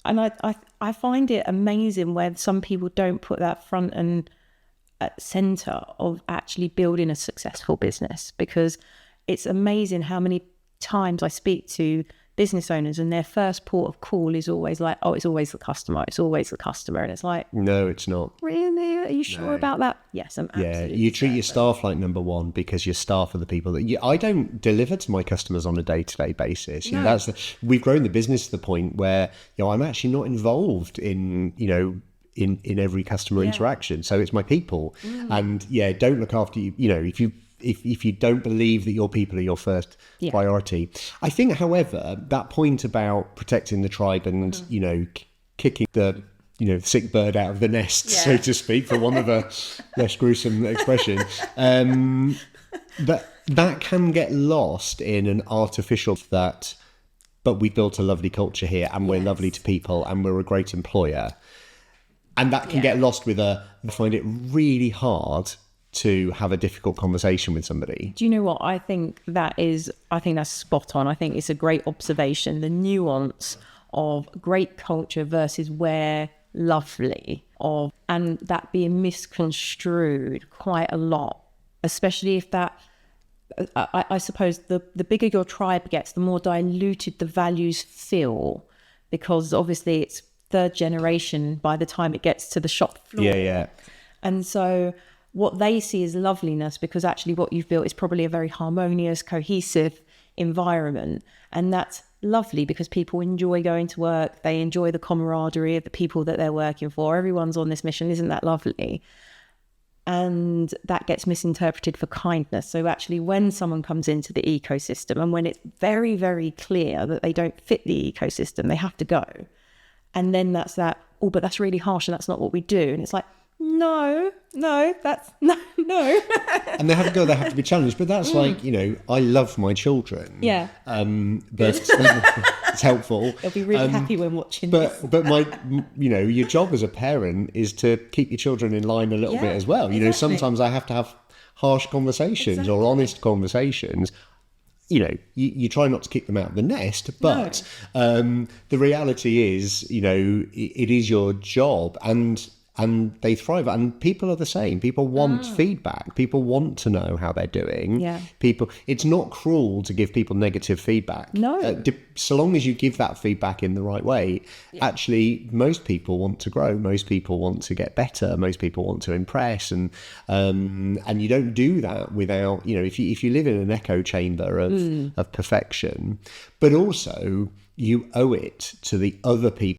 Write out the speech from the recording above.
And I find it amazing where some people don't put that front and center of actually building a successful business, because it's amazing how many times I speak to business owners and their first port of call is always like, oh, it's always the customer. It's always the customer. And it's like, no, it's not. Really? Are you sure about that? Yes, I'm absolutely. Yeah, you treat your staff like number one, because your staff are the people that I don't deliver to my customers on a day-to-day basis. You know, we've grown the business to the point where, I'm actually not involved in, in every customer interaction. So it's my people. And don't look after you. If you don't believe that your people are your first priority. I think, however, that point about protecting the tribe and, kicking the, sick bird out of the nest, so to speak, for want of a less gruesome expression, that can get lost in an artificial but we built a lovely culture here and we're lovely to people and we're a great employer. And that can get lost with I find it really hard to have a difficult conversation with somebody. Do you know what? I think that's spot on. I think it's a great observation, the nuance of great culture versus where lovely and that being misconstrued quite a lot, especially if that, I suppose the bigger your tribe gets, the more diluted the values feel, because obviously it's third generation by the time it gets to the shop floor. Yeah. And so what they see is loveliness, because actually what you've built is probably a very harmonious, cohesive environment. And that's lovely because people enjoy going to work. They enjoy the camaraderie of the people that they're working for. Everyone's on this mission. Isn't that lovely? And that gets misinterpreted for kindness. So actually when someone comes into the ecosystem and when it's very, very clear that they don't fit the ecosystem, they have to go. And then that's that, oh, but that's really harsh and that's not what we do. And it's like, no. And they have to go, they have to be challenged. But that's like, I love my children. Yeah. But it's helpful. They'll be really happy when watching this. But my, your job as a parent is to keep your children in line a little bit as well. Sometimes I have to have harsh conversations or honest conversations. You try not to kick them out of the nest, but the reality is, it is your job and they thrive. And people are the same. People want feedback. People want to know how they're doing. Yeah. It's not cruel to give people negative feedback. No. So long as you give that feedback in the right way, actually, most people want to grow. Most people want to get better. Most people want to impress. And you don't do that without, if you live in an echo chamber of perfection, but also you owe it to the other people